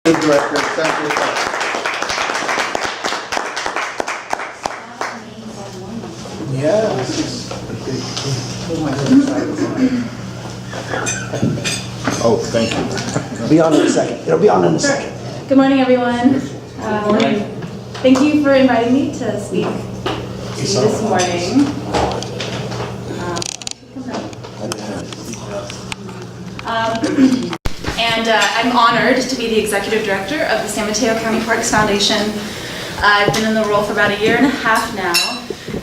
Good director, thank you. Yeah, this is a big. Oh, thank you. It'll be on in a second. It'll be on in a second. Good morning, everyone. Thank you for inviting me to speak to you this morning. I'm honored to be the Executive Director of the San Mateo County Parks Foundation. I've been in the role for about a year and a half now,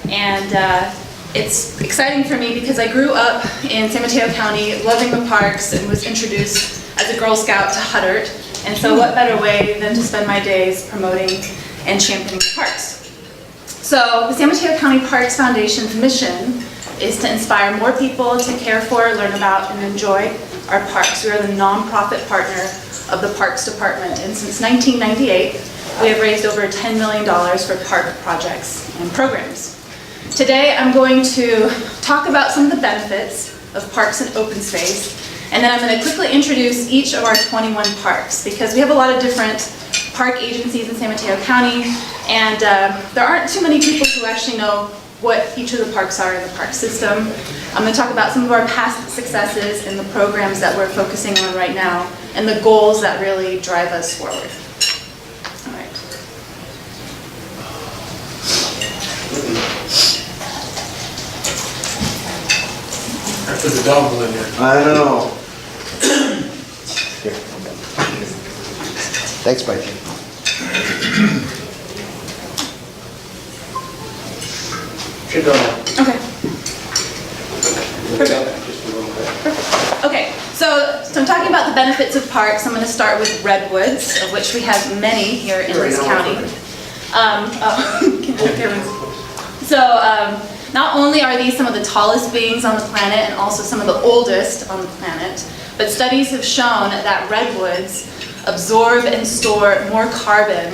and it's exciting for me because I grew up in San Mateo County, loving the parks, and was introduced as a Girl Scout to Huddart. And so what better way than to spend my days promoting and championing parks. So the San Mateo County Parks Foundation's mission is to inspire more people to care for, learn about, and enjoy our parks. We are the nonprofit partner of the Parks Department, and since 1998, we have raised over $10 million for park projects and programs. Today, I'm going to talk about some of the benefits of parks and open space, and then I'm going to quickly introduce each of our 21 parks, because we have a lot of different park agencies in San Mateo County, and there aren't too many people who actually know what each of the parks are in the park system. I'm going to talk about some of our past successes and the programs that we're focusing on right now, and the goals that really drive us forward. All right. After the dog in there. I know. Here. Thanks, Mike. Should go now. Okay. Perfect. Okay, so I'm talking about the benefits of parks. I'm going to start with redwoods, of which we have many here in this county. Not only are these some of the tallest beings on the planet and also some of the oldest on the planet, but studies have shown that redwoods absorb and store more carbon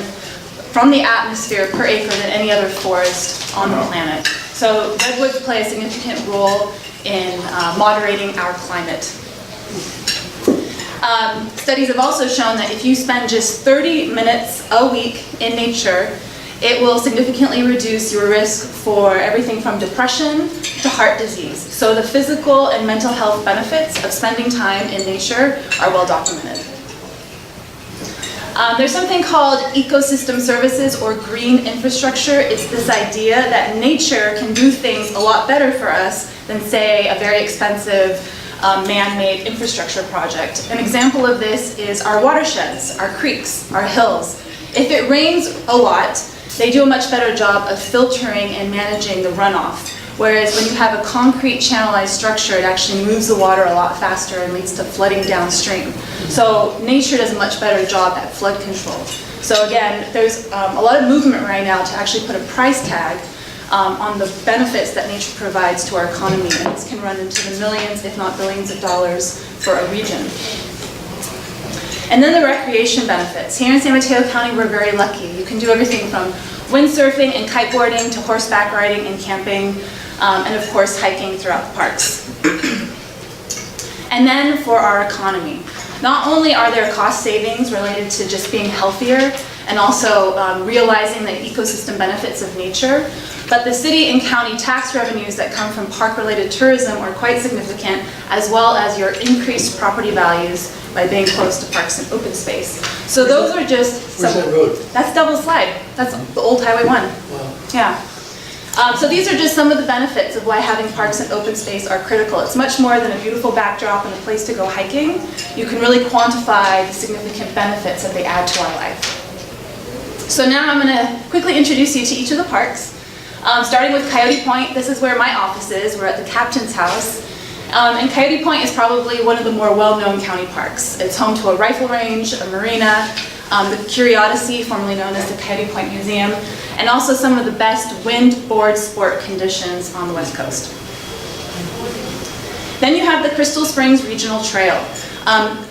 from the atmosphere per acre than any other forest on the planet. So redwoods play a significant role in moderating our climate. Studies have also shown that if you spend just 30 minutes a week in nature, it will significantly reduce your risk for everything from depression to heart disease. So the physical and mental health benefits of spending time in nature are well documented. There's something called ecosystem services or green infrastructure. It's this idea that nature can do things a lot better for us than, say, a very expensive man-made infrastructure project. An example of this is our watersheds, our creeks, our hills. If it rains a lot, they do a much better job of filtering and managing the runoff. Whereas when you have a concrete channelized structure, it actually moves the water a lot faster and leads to flooding downstream. So nature does a much better job at flood control. So again, there's a lot of movement right now to actually put a price tag on the benefits that nature provides to our economy, and this can run into the millions, if not billions of dollars for a region. And then the recreation benefits. Here in San Mateo County, we're very lucky. You can do everything from windsurfing and kiteboarding to horseback riding and camping, and of course hiking throughout the parks. And then for our economy. Not only are there cost savings related to just being healthier and also realizing the ecosystem benefits of nature, but the city and county tax revenues that come from park-related tourism are quite significant, as well as your increased property values by being close to parks and open space. So those are just some. Where's that road? That's Double Slide. That's the old Highway 1. Wow. Yeah. So these are just some of the benefits of why having parks and open space are critical. It's much more than a beautiful backdrop and a place to go hiking. You can really quantify the significant benefits that they add to our life. So now I'm going to quickly introduce you to each of the parks. Starting with Coyote Point, this is where my office is. We're at the captain's house. And Coyote Point is probably one of the more well-known county parks. It's home to a rifle range, a marina, the Curiosity, formerly known as the Coyote Point Museum, and also some of the best windboard sport conditions on the West Coast. Then you have the Crystal Springs Regional Trail.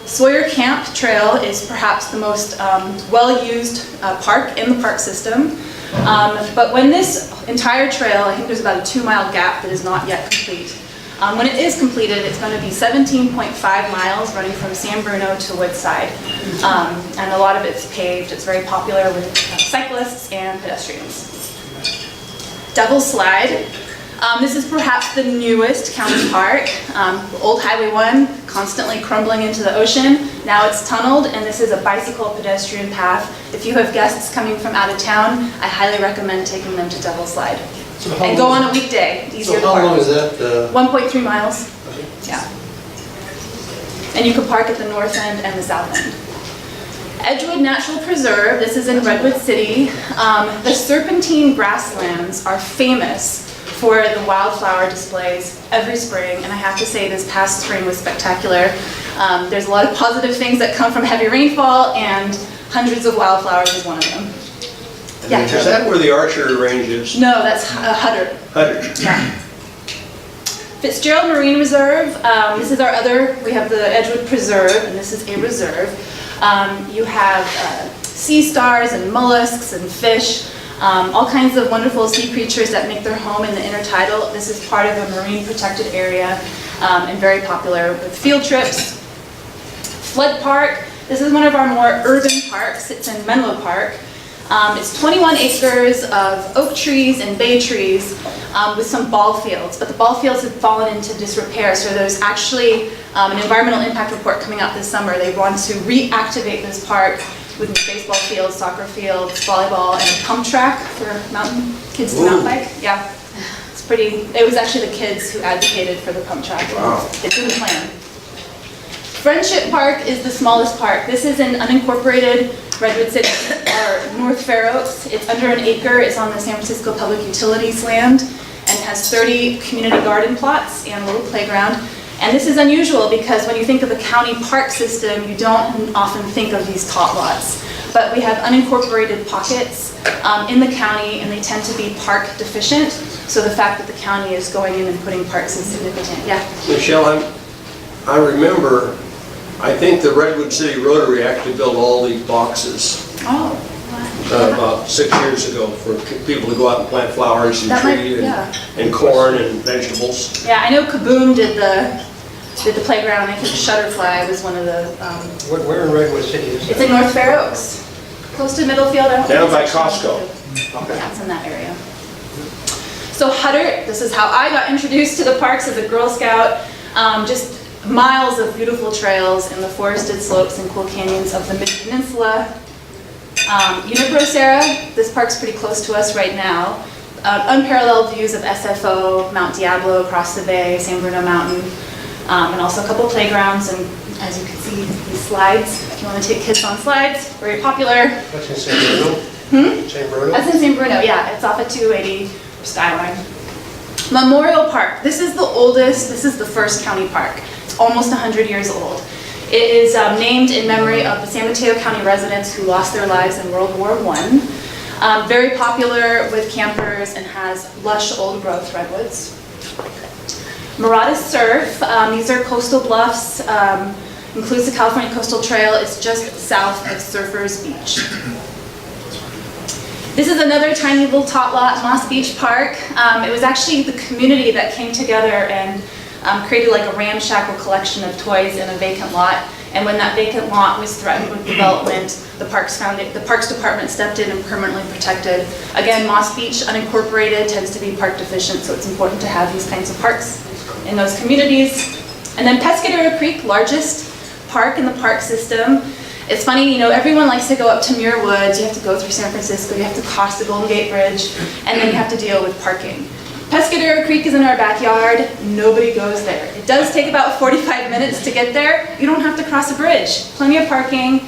Sawyer Camp Trail is perhaps the most well-used park in the park system. But when this entire trail, I think there's about a 2-mile gap that is not yet complete, When it is completed, it's going to be 17.5 miles running from San Bruno to Woodside. And a lot of it's paved. It's very popular with cyclists and pedestrians. Devil's Slide. This is perhaps the newest county park. Old Highway 1, constantly crumbling into the ocean. Now it's tunneled, and this is a bicycle pedestrian path. If you have guests coming from out of town, I highly recommend taking them to Devil's Slide. And go on a weekday. Easier to So how long park. is that? 1.3 miles. Yeah. And you can park at the north end and the south end. Edgewood Natural Preserve, this is in Redwood City. The serpentine grasslands are famous for the wildflower displays every spring, and I have to say this past spring was spectacular. There's a lot of positive things that come from heavy rainfall, and hundreds of wildflowers is one of them. Yeah. Is that where the archery range is? No, that's Huddard. Huddard. Yeah. Fitzgerald Marine Reserve, this is our other, we have the Edgewood Preserve, and this is a reserve. You have sea stars and mollusks and fish, all kinds of wonderful sea creatures that make their home in the intertidal. This is part of a marine protected area and very popular with field trips. Flood Park, this is one of our more urban parks. It's in Menlo Park. It's 21 acres of oak trees and bay trees with some ball fields, but the ball fields have fallen into disrepair, so there's actually an environmental impact report coming out this summer. They want to reactivate this park with baseball fields, soccer fields, volleyball, and a pump track for mountain kids to mountain bike. Yeah, it's pretty. It was actually the kids who advocated for the pump track. Wow. It's in the plan. Friendship Park is the smallest park. This is in unincorporated Redwood City, or North Fair Oaks. It's under an acre. It's on the San Francisco Public Utilities land and has 30 community garden plots and a little playground. And this is unusual because when you think of the county park system, you don't often think of these tot lots. But we have unincorporated pockets in the county, and they tend to be park deficient. So the fact that the county is going in and putting parks is significant. Yeah. Michelle, I remember, I think the Redwood City Rotary actually built all these boxes Oh, wow. about 6 years ago for people to go out and plant flowers and That might- trees yeah. and corn and vegetables. Yeah, I know Kaboom did the playground. I think Shutterfly was one of the. Where in Redwood City is It's that? in North Fair Oaks, close to Middlefield. I don't Down think by it's actually- Costco. Yeah, it's in that area. So Huddard, this is how I got introduced to the parks as a Girl Scout. Just miles of beautiful trails in the forested slopes and cool canyons of the Mid-Peninsula. Unipro Serra, this park's pretty close to us right now. Unparalleled views of SFO, Mount Diablo across the bay, San Bruno Mountain, and also a couple playgrounds, and as you can see, these slides. If you want to take kids on slides, very popular. That's in San Bruno? San Bruno? That's in San Bruno, yeah, it's off at 280 Skyline. Memorial Park, this is the oldest, this is the first county park. It's almost 100 years old. It is named in memory of the San Mateo County residents who lost their lives in World War I. Very popular with campers and has lush old growth redwoods. Murata Surf, these are coastal bluffs, includes the California Coastal Trail. It's just south of Surfers Beach. This is another tiny little tot lot, Moss Beach Park. It was actually the community that came together and created like a ramshackle collection of toys in a vacant lot. And when that vacant lot was threatened with development, the Parks Department stepped in and permanently protected. Again, Moss Beach, unincorporated, tends to be park deficient, so it's important to have these kinds of parks in those communities. And then Pescadero Creek, largest park in the park system. It's funny, you know, everyone likes to go up to Muir Woods, you have to go through San Francisco, you have to cross the Golden Gate Bridge, and then you have to deal with parking. Pescadero Creek is in our backyard, nobody goes there. It does take about 45 minutes to get there. You don't have to cross a bridge, plenty of parking.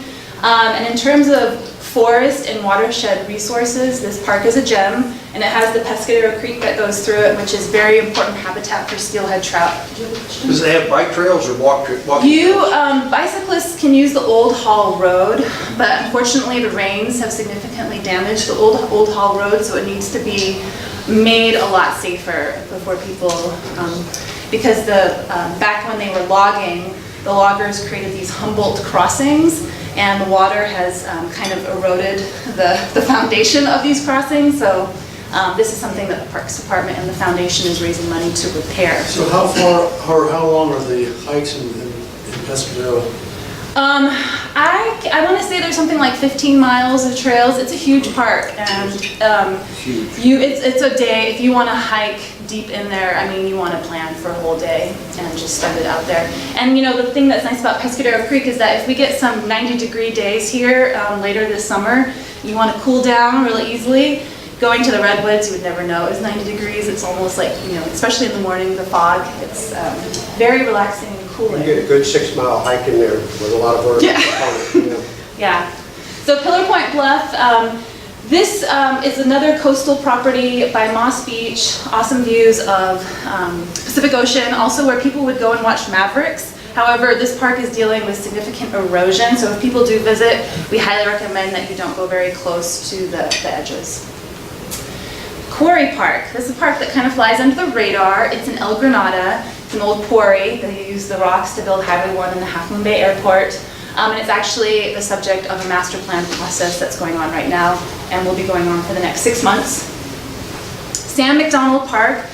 And in terms of forest and watershed resources, this park is a gem, and it has the Pescadero Creek that goes through it, which is very important habitat for steelhead trout. Do you have a question? Does it have bike trails or walking? Bicyclists can use the Old Hall Road, but unfortunately the rains have significantly damaged the Old Hall Road, so it needs to be made a lot safer before people, because back when they were logging, the loggers created these Humboldt crossings, and the water has kind of eroded the foundation of these crossings, so This is something that the Parks Department and the foundation is raising money to repair. So how far, or how long are the hikes in Pescadero? I want to say there's something like 15 miles of trails. It's a huge park, and it's a day. If you want to hike deep in there, I mean, you want to plan for a whole day and just spend it out there. And you know, the thing that's nice about Pescadero Creek is that if we get some 90-degree days here later this summer, you want to cool down really easily. Going to the redwoods, you would never know it was 90 degrees. It's almost like, you know, especially in the morning, the fog. It's very relaxing and cooling. You get a good 6-mile hike in there with a lot of work. Yeah. You know. Yeah. So Pillar Point Bluff, this is another coastal property by Moss Beach. Awesome views of Pacific Ocean, also where people would go and watch mavericks. However, this park is dealing with significant erosion, so if people do visit, we highly recommend that you don't go very close to the edges. Quarry Park. This is a park that kind of flies under the radar. It's in El Granada. It's an old quarry. They use the rocks to build Highway 1 in the Half Moon Bay Airport. And it's actually the subject of a master plan process that's going on right now and will be going on for the next 6 months. Sam McDonald Park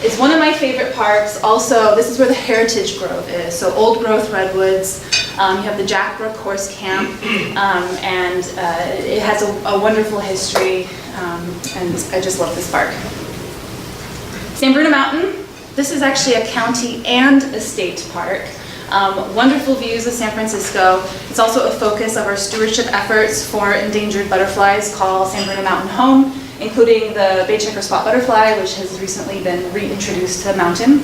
is one of my favorite parks. Also, this is where the Heritage Grove is. So old growth redwoods. You have the Jack Brook Horse Camp, and it has a wonderful history, and I just love this park. San Bruno Mountain. This is actually a county and a state park. Wonderful views of San Francisco. It's also a focus of our stewardship efforts for endangered butterflies called San Bruno Mountain Home, including the bay checker spot butterfly, which has recently been reintroduced to the mountain.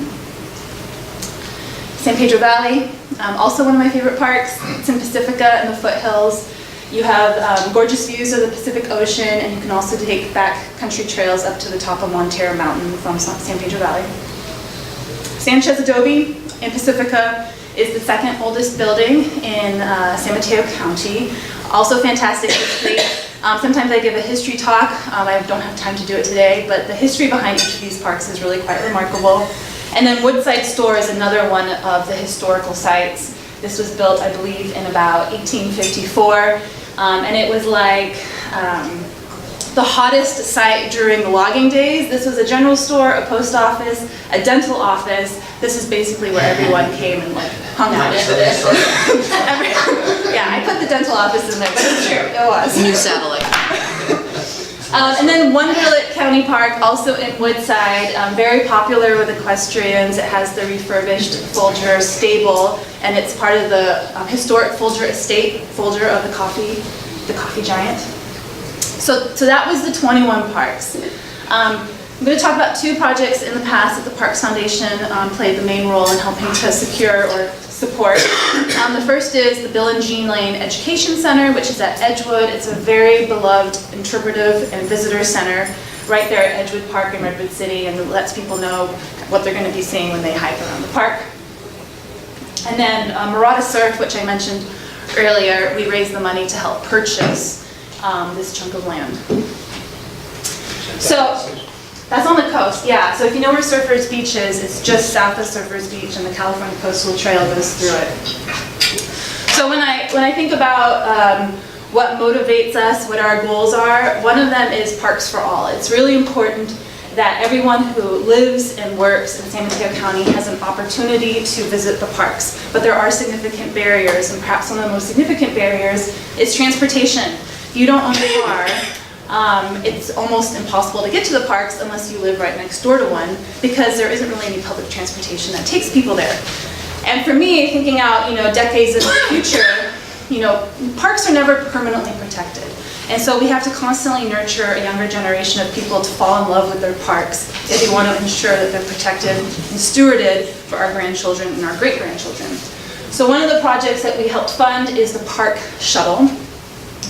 San Pedro Valley, also one of my favorite parks. It's in Pacifica in the foothills. You have gorgeous views of the Pacific Ocean, and you can also take back country trails up to the top of Montero Mountain from San Pedro Valley. Sanchez Adobe in Pacifica is the second oldest building in San Mateo County. Also fantastic history. Sometimes I give a history talk. I don't have time to do it today, but the history behind each of these parks is really quite remarkable. And then Woodside Store is another one of the historical sites. This was built, I believe, in about 1854, and it was like the hottest site during the logging days. This was a general store, a post office, a dental office. This is basically where everyone came and like hung out. Yeah, I put the dental office in there, but it's true, it was. New satellite. And then Wonderlick County Park, also in Woodside, very popular with equestrians. It has the refurbished Folger stable, and it's part of the historic Folger estate, Folger of the coffee giant. So that was the 21 parks. I'm going to talk about two projects in the past that the Parks Foundation played the main role in helping to secure or support. The first is the Bill and Jean Lane Education Center, which is at Edgewood. It's a very beloved interpretive and visitor center right there at Edgewood Park in Redwood City, and it lets people know what they're going to be seeing when they hike around the park. And then Murata Surf, which I mentioned earlier, we raised the money to help purchase this chunk of land. So that's on the coast, yeah. So if you know where Surfers Beach is, it's just south of Surfers Beach, and the California Coastal Trail goes through it. So when I think about what motivates us, what our goals are, one of them is Parks for All. It's really important that everyone who lives and works in San Mateo County has an opportunity to visit the parks. But there are significant barriers, and perhaps one of the most significant barriers is transportation. If you don't own a car, it's almost impossible to get to the parks unless you live right next door to one, because there isn't really any public transportation that takes people there. And for me, thinking out, decades in the future, parks are never permanently protected. And so we have to constantly nurture a younger generation of people to fall in love with their parks if we want to ensure that they're protected and stewarded for our grandchildren and our great-grandchildren. So one of the projects that we helped fund is the Park Shuttle.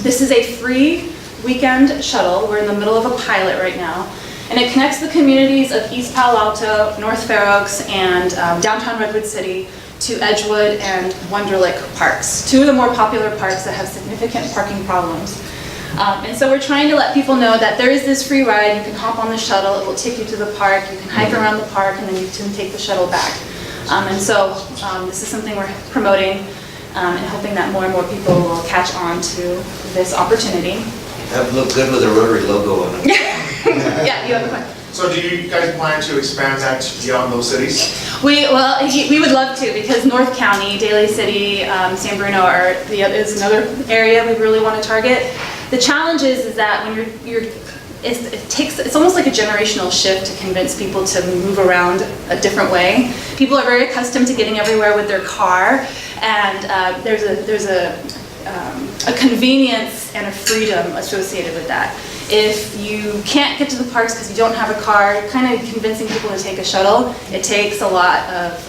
This is a free weekend shuttle. We're in the middle of a pilot right now, and it connects the communities of East Palo Alto, North Fair Oaks, and downtown Redwood City to Edgewood and Wonderlick parks, two of the more popular parks that have significant parking problems. And so we're trying to let people know that there is this free ride. You can hop on the shuttle, it will take you to the park, you can hike around the park, and then you can take the shuttle back. And so this is something we're promoting and hoping that more and more people will catch on to this opportunity. That would look good with a Rotary logo on it. Yeah, you have a question. So do you guys plan to expand that beyond those cities? We would love to, because North County, Daly City, San Bruno is another area we really want to target. The challenge is that when it's almost like a generational shift to convince people to move around a different way. People are very accustomed to getting everywhere with their car, and there's a convenience and a freedom associated with that. If you can't get to the parks because you don't have a car, kind of convincing people to take a shuttle, it takes a lot of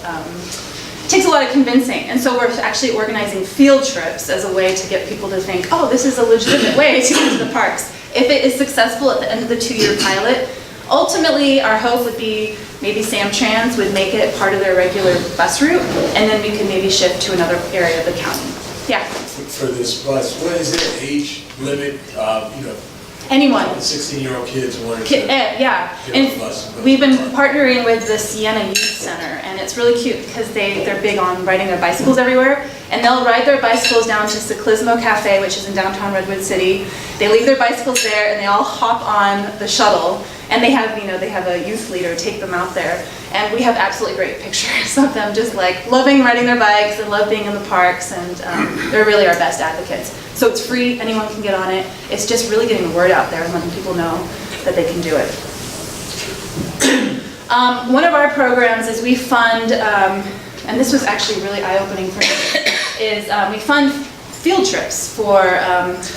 convincing. And so we're actually organizing field trips as a way to get people to think, oh, this is a legitimate way to get to the parks. If it is successful at the end of the 2-year pilot, ultimately our hope would be maybe Samtrans would make it part of their regular bus route, and then we could maybe shift to another area of the county. Yeah. For this bus, what is the age limit, Anyone. 16-year-old kids wanting to Yeah, get on the bus? and we've been partnering with the Sienna Youth Center, and it's really cute because they're big on riding their bicycles everywhere, and they'll ride their bicycles down to Ciclismo Cafe, which is in downtown Redwood City. They leave their bicycles there, and they all hop on the shuttle, and they have a youth leader take them out there, and we have absolutely great pictures of them just like loving riding their bikes and love being in the parks, and they're really our best advocates. So it's free, anyone can get on it. It's just really getting the word out there and letting people know that they can do it. One of our programs is we fund, and this was actually really eye-opening for me, is we fund field trips for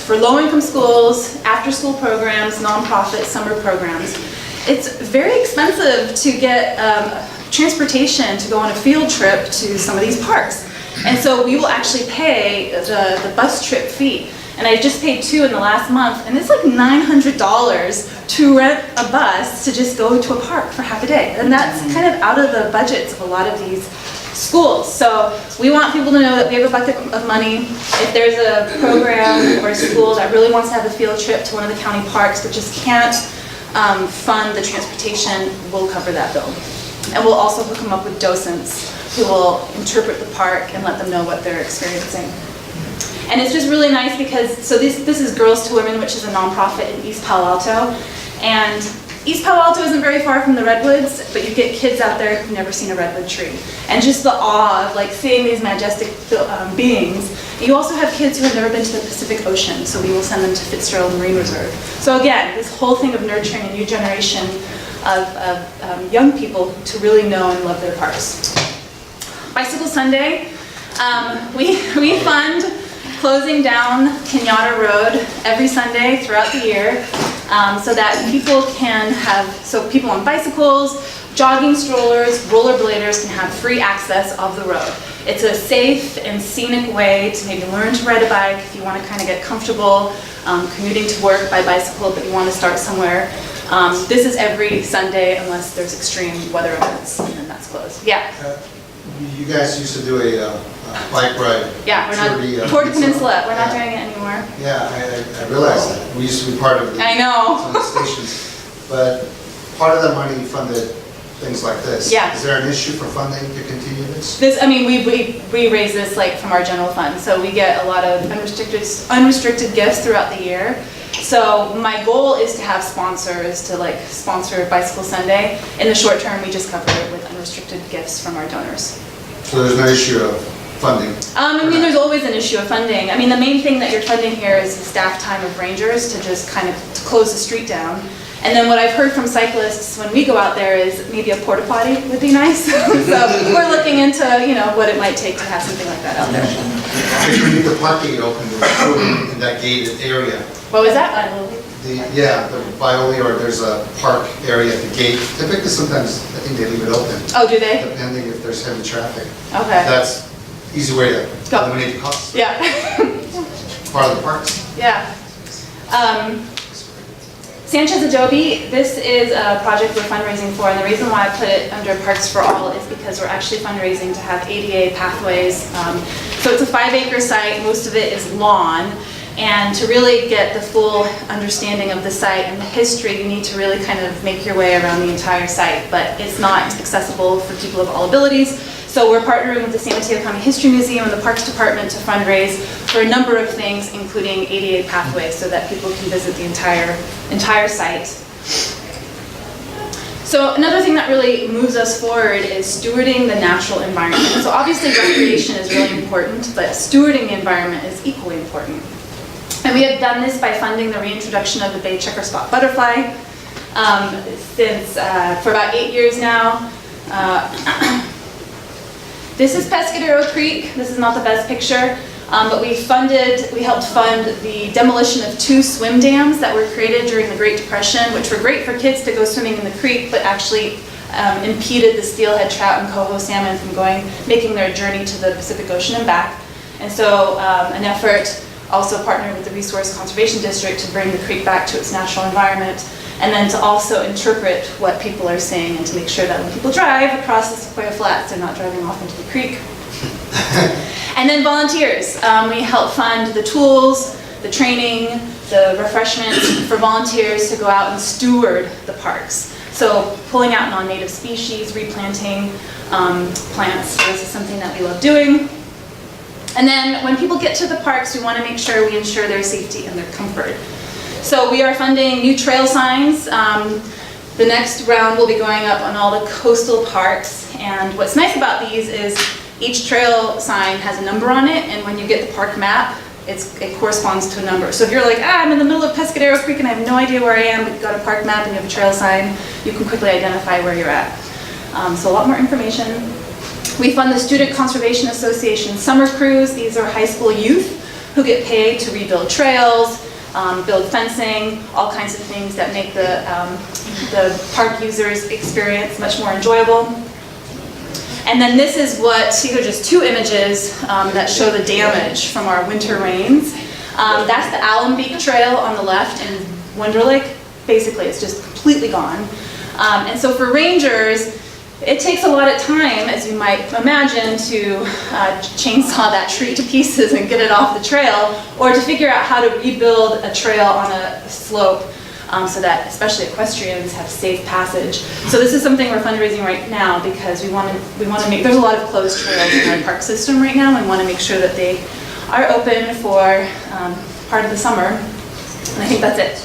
low-income schools, after-school programs, nonprofit summer programs. It's very expensive to get transportation to go on a field trip to some of these parks. And so we will actually pay the bus trip fee. And I just paid 2 in the last month, and it's like $900 to rent a bus to just go to a park for half a day. And that's kind of out of the budgets of a lot of these schools. So we want people to know that we have a bucket of money. If there's a program or a school that really wants to have a field trip to one of the county parks but just can't fund the transportation, we'll cover that bill. And we'll also hook them up with docents who will interpret the park and let them know what they're experiencing. And it's just really nice because, so this is Girls to Women, which is a nonprofit in East Palo Alto. And East Palo Alto isn't very far from the redwoods, but you get kids out there who've never seen a redwood tree. And just the awe of like seeing these majestic beings. You also have kids who have never been to the Pacific Ocean, so we will send them to Fitzgerald Marine Reserve. So again, this whole thing of nurturing a new generation of young people to really know and love their parks. Bicycle Sunday, we fund closing down Kenyatta Road every Sunday throughout the year so that people can have, so people on bicycles, jogging strollers, rollerbladers can have free access of the road. It's a safe and scenic way to maybe learn to ride a bike if you want to kind of get comfortable commuting to work by bicycle, but you want to start somewhere. This is every Sunday unless there's extreme weather events, and then that's closed. Yeah. You guys used to do a bike ride. Yeah, we're not, toward the peninsula, we're not doing it anymore. Yeah, I realized that. We used to be part of I know. some of the stations. But part of the money funded things like this. Yeah. Is there an issue for funding to continue this? I mean, we raise this like from our general fund, so we get a lot of unrestricted gifts throughout the year. So my goal is to have sponsors to like sponsor Bicycle Sunday. In the short term, we just cover it with unrestricted gifts from our donors. So there's no issue of funding? I mean, there's always an issue of funding. I mean, the main thing that you're funding here is the staff time of rangers to just kind of close the street down. And then what I've heard from cyclists when we go out there is maybe a porta potty would be nice. So we're looking into, what it might take to have something like that out there. If you leave the parking open in that gated area. What was that? The Bioli, or there's a park area at the gate. Typically, sometimes I think they leave it open. Oh, do they? Depending if there's heavy traffic. Okay. That's easy way to Go. eliminate the costs. Yeah. Part of the parks. Yeah. Sanchez Adobe, this is a project we're fundraising for, and the reason why I put it under Parks for All is because we're actually fundraising to have ADA pathways. So it's a 5-acre site, most of it is lawn, and to really get the full understanding of the site and the history, you need to really kind of make your way around the entire site, but it's not accessible for people of all abilities. So we're partnering with the San Mateo County History Museum and the Parks Department to fundraise for a number of things, including ADA pathways, so that people can visit the entire site. So another thing that really moves us forward is stewarding the natural environment. So obviously recreation is really important, but stewarding the environment is equally important. And we have done this by funding the reintroduction of the bay checker spot butterfly for about 8 years now. This is Pescadero Creek. This is not the best picture, but we helped fund the demolition of 2 swim dams that were created during the Great Depression, which were great for kids to go swimming in the creek, but actually impeded the steelhead trout and coho salmon from making their journey to the Pacific Ocean and back. And so an effort also partnered with the Resource Conservation District to bring the creek back to its natural environment, and then to also interpret what people are saying and to make sure that when people drive across the Sequoia Flats, they're not driving off into the creek. And then volunteers. We help fund the tools, the training, the refreshments for volunteers to go out and steward the parks. So pulling out non-native species, replanting plants. So this is something that we love doing. And then when people get to the parks, we want to make sure we ensure their safety and their comfort. So we are funding new trail signs. The next round will be going up on all the coastal parks. And what's nice about these is each trail sign has a number on it, and when you get the park map, it corresponds to a number. So if you're like, I'm in the middle of Pescadero Creek and I have no idea where I am, but you've got a park map and you have a trail sign, you can quickly identify where you're at. So a lot more information. We fund the Student Conservation Association summer crews. These are high school youth who get paid to rebuild trails, build fencing, all kinds of things that make the park users' experience much more enjoyable. And then this is these are just 2 images that show the damage from our winter rains. That's the Alembeek Trail on the left in Wunderlich. Basically, it's just completely gone. And so for rangers, it takes a lot of time, as you might imagine, to chainsaw that tree to pieces and get it off the trail, or to figure out how to rebuild a trail on a slope so that especially equestrians have safe passage. So this is something we're fundraising right now because we want to make, there's a lot of closed trails in our park system right now, and we want to make sure that they are open for part of the summer. And I think that's it.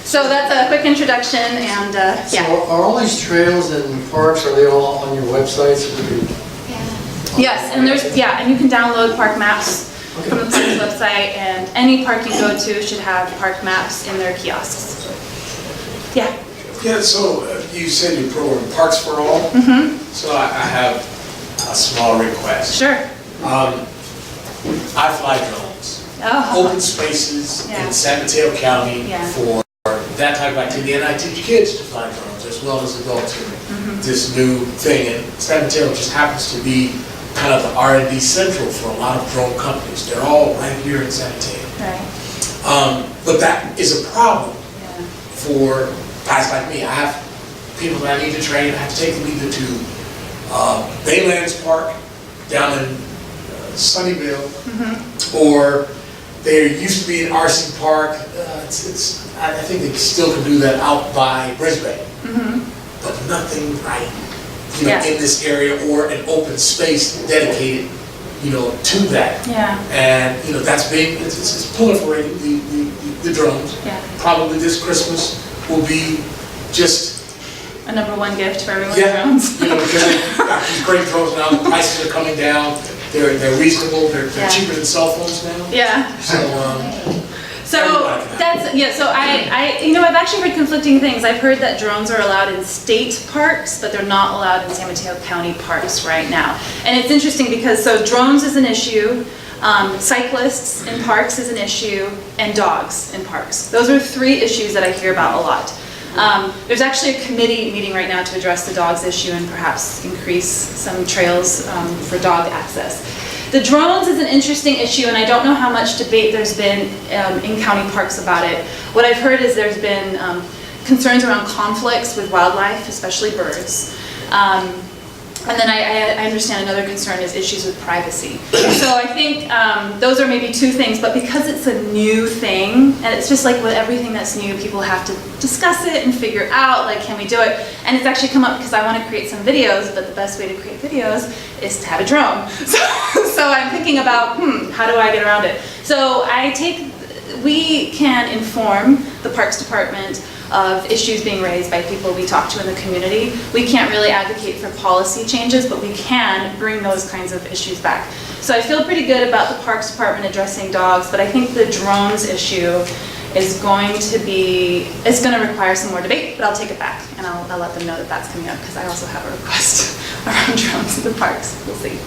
So that's a quick introduction, and yeah. So are all these trails and parks, are they all on your website? So we can... Yes, and and you can download park maps from the park's website, and any park you go to should have park maps in their kiosks. Yeah. Yeah, so you said you program Parks for All. Mm-hmm. So I have a small request. Sure. I fly drones. Oh. Open spaces Yeah. in San Mateo County Yeah. for that type of activity, and I teach kids to fly drones as well as adults in this new thing. And San Mateo just happens to be kind of the R&D central for a lot of drone companies. They're all right here in San Mateo. Right. But that is a problem Yeah. for guys like me. I have people that I need to train. I have to take them either to Baylands Park down in Sunnyvale, or there used to be an RC Park. I think they still can do that out by Brisbane, but nothing right, Yeah. in this area, or an open space dedicated, to that. Yeah. And that's big. It's proliferating the drones. Yeah. Probably this Christmas will be just A #1 gift for everyone's yeah, drones. because they've got these great drones now. The prices are coming down. They're reasonable. They're Yeah. cheaper than cell phones now. Yeah. So So that's, yeah, so I've actually heard conflicting things. I've heard that drones are allowed in state parks, but they're not allowed in San Mateo County parks right now. And it's interesting because, so drones is an issue, cyclists in parks is an issue, and dogs in parks. Those are 3 issues that I hear about a lot. There's actually a committee meeting right now to address the dogs issue and perhaps increase some trails for dog access. The drones is an interesting issue, and I don't know how much debate there's been in county parks about it. What I've heard is there's been concerns around conflicts with wildlife, especially birds. And then I understand another concern is issues with privacy. So I think those are maybe 2 things, but because it's a new thing, and it's just like with everything that's new, people have to discuss it and figure out, like, can we do it? And it's actually come up because I want to create some videos, but the best way to create videos is to have a drone. So I'm thinking about, how do I get around it? So we can inform the Parks Department of issues being raised by people we talk to in the community. We can't really advocate for policy changes, but we can bring those kinds of issues back. So I feel pretty good about the Parks Department addressing dogs, but I think the drones issue is going to require some more debate, but I'll take it back, and I'll let them know that that's coming up, because I also have a request around drones in the parks. We'll see.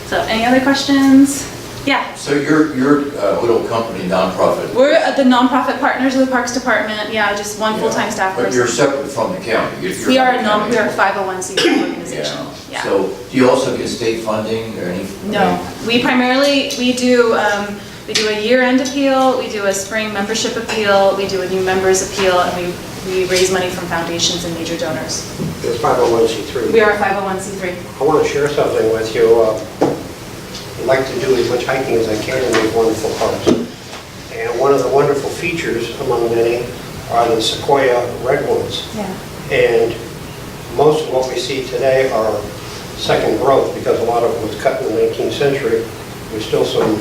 So, any other questions? Yeah. So you're a little company, nonprofit. We're the nonprofit partners of the Parks Department. Yeah, just one full-time staff person. But you're separate from the county. We are a 501c3 organization. Yeah. So do you also get state funding or any? No, we do a year-end appeal, we do a spring membership appeal, we do a new members appeal, and we raise money from foundations and major donors. It's 501c3. We are a 501c3. I want to share something with you. I'd like to do as much hiking as I can in these wonderful parks. And one of the wonderful features, among many, are the sequoia redwoods. Yeah. And most of what we see today are second growth, because a lot of it was cut in the 19th century. There's still some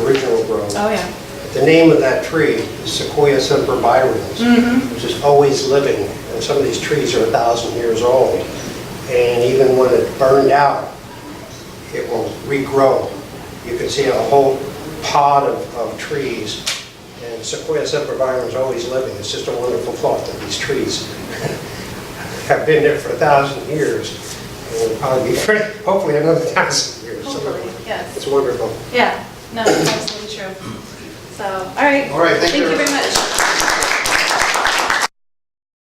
original growth. Oh, yeah. The name of that tree is Sequoia sempervirens, which is always living. And some of these trees are 1,000 years old. And even when it burned out, it will regrow. You can see a whole pod of trees. And Sequoia sempervirens is always living. It's just a wonderful thought that these trees have been there for 1,000 years. And will probably be for hopefully another 1,000 years. Hopefully, yes. It's wonderful. Yeah, no, that's absolutely true. So, all right. All right, thank you Thank you very much.